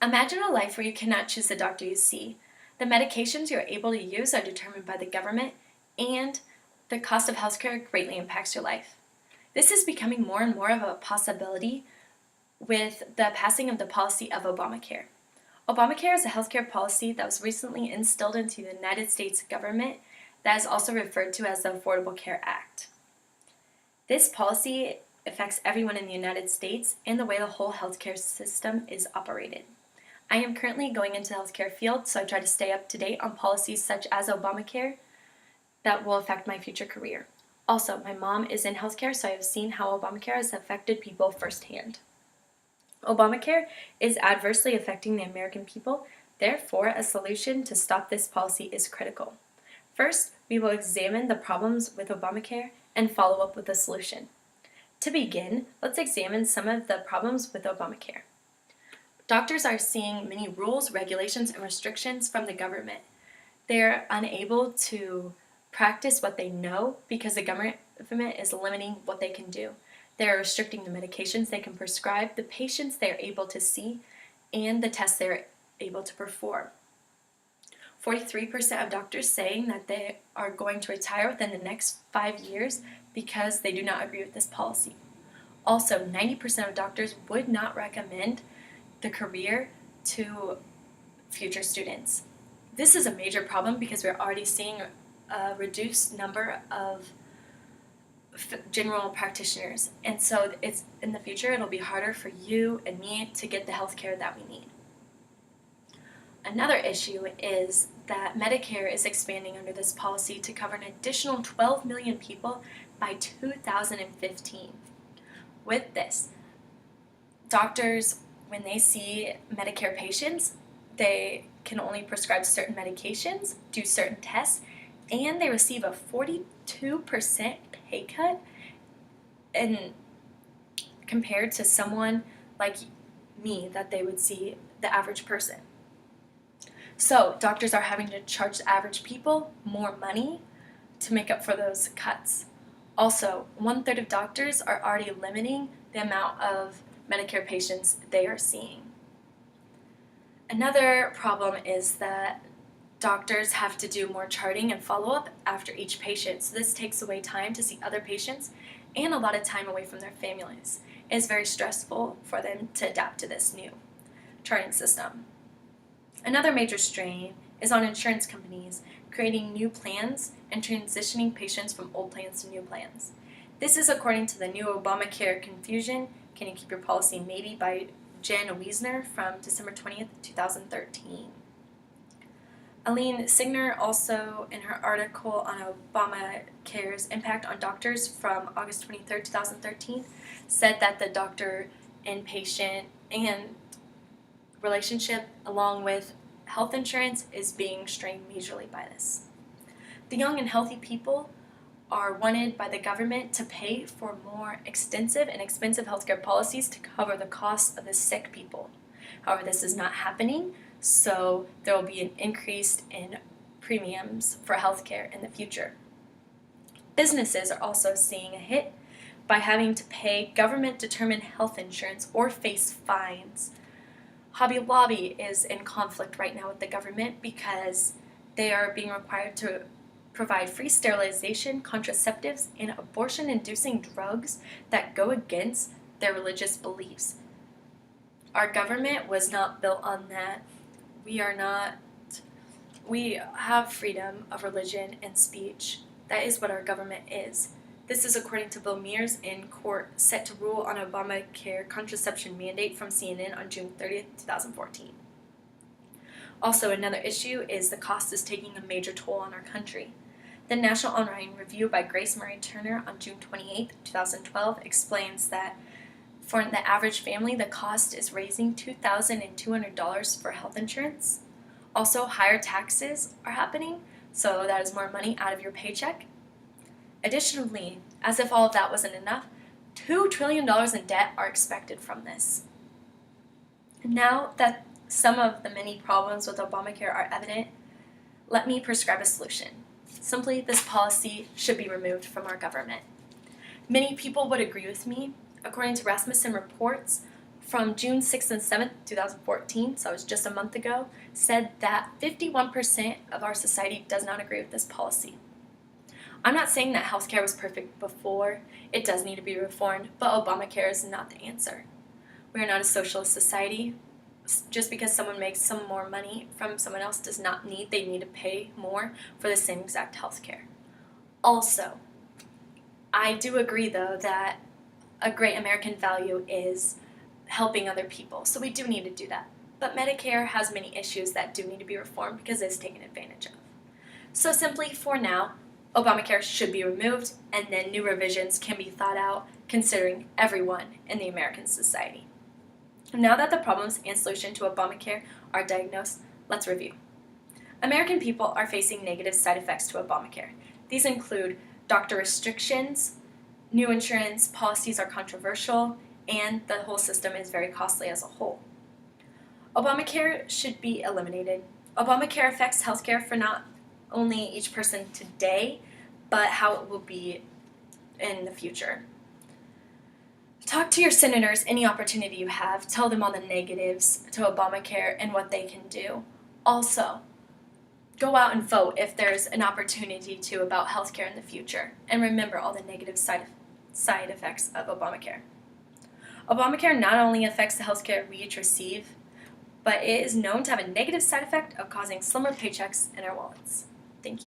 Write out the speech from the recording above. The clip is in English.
Imagine a life where you cannot choose the doctor you see. The medications you're able to use are determined by the government, and the cost of healthcare greatly impacts your life. This is becoming more and more of a possibility with the passing of the policy of Obamacare. Obamacare is a healthcare policy that was recently instilled into the United States government that is also referred to as the Affordable Care Act. This policy affects everyone in the United States and the way the whole healthcare system is operated. I am currently going into the healthcare field, so I try to stay up to date on policies such as Obamacare that will affect my future career. Also, my mom is in healthcare, so I have seen how Obamacare has affected people firsthand. Obamacare is adversely affecting the American people, therefore, a solution to stop this policy is critical. First, we will examine the problems with Obamacare and follow up with a solution. To begin, let's examine some of the problems with Obamacare. Doctors are seeing many rules, regulations, and restrictions from the government. They're unable to practice what they know because the government is limiting what they can do. They're restricting the medications they can prescribe, the patients they're able to see, and the tests they're able to perform. 43% of doctors saying that they are going to retire within the next 5 years because they do not agree with this policy. Also, 90% of doctors would not recommend the career to future students. This is a major problem because we're already seeing a reduced number of general practitioners, and so it's in the future it'll be harder for you and me to get the health care that we need. Another issue is that Medicare is expanding under this policy to cover an additional 12 million people by 2015. With this, doctors, when they see Medicare patients, they can only prescribe certain medications, do certain tests, and they receive a 42% pay cut compared to someone like me that they would see the average person. So doctors are having to charge the average people more money to make up for those cuts. Also, 1/3 of doctors are already limiting the amount of Medicare patients they are seeing. Another problem is that doctors have to do more charting and follow-up after each patient, so this takes away time to see other patients and a lot of time away from their families. It is very stressful for them to adapt to this new charting system. Another major strain is on insurance companies creating new plans and transitioning patients from old plans to new plans. This is according to the new Obamacare Confusion, Can You Keep Your Policy Maybe by Jen Wiesner from December 20th, 2013. Aline Signer also, in her article on Obamacare's impact on doctors from August 23, 2013, said that the doctor-inpatient and relationship, along with health insurance, is being strained majorly by this. The young and healthy people are wanted by the government to pay for more extensive and expensive healthcare policies to cover the costs of the sick people. However, this is not happening, so there will be an increase in premiums for healthcare in the future. Businesses are also seeing a hit by having to pay government-determined health insurance or face fines. Hobby Lobby is in conflict right now with the government because they are being required to provide free sterilization, contraceptives, and abortion-inducing drugs that go against their religious beliefs. Our government was not built on that. We have freedom of religion and speech. That is what our government is. This is according to Bill Mears in court, set to rule on Obamacare contraception mandate from CNN on June 30th, 2014. Also, another issue is the cost is taking a major toll on our country. The National Online Review by Grace Murray Turner on June 28, 2012 explains that for the average family, the cost is raising $2,200 for health insurance. Also, higher taxes are happening, so that is more money out of your paycheck. Additionally, as if all of that wasn't enough, $2 trillion in debt are expected from this. Now that some of the many problems with Obamacare are evident, let me prescribe a solution. Simply, this policy should be removed from our government. Many people would agree with me. According to Rasmussen reports, from June 6th and 7th, 2014, so it was just a month ago, said that 51% of our society does not agree with this policy. I'm not saying that healthcare was perfect before. It does need to be reformed, but Obamacare is not the answer. We are not a socialist society. Just because someone makes some more money from someone else does not mean they need to pay more for the same exact healthcare. Also, I do agree, though, that a great American value is helping other people, so we do need to do that. But Medicare has many issues that do need to be reformed because it's taken advantage of. So simply, for now, Obamacare should be removed, and then new revisions can be thought out considering everyone in the American society. Now that the problems and solution to Obamacare are diagnosed, let's review. American people are facing negative side effects to Obamacare. These include doctor restrictions, new insurance policies are controversial, and the whole system is very costly as a whole. Obamacare should be eliminated. Obamacare affects healthcare for not only each person today, but how it will be in the future. Talk to your senators any opportunity you have. Tell them all the negatives to Obamacare and what they can do. Also, go out and vote if there's an opportunity to about healthcare in the future. And remember all the negative side effects of Obamacare. Obamacare not only affects the healthcare we each receive, but it is known to have a negative side effect of causing slimmer paychecks in our wallets. Thank you.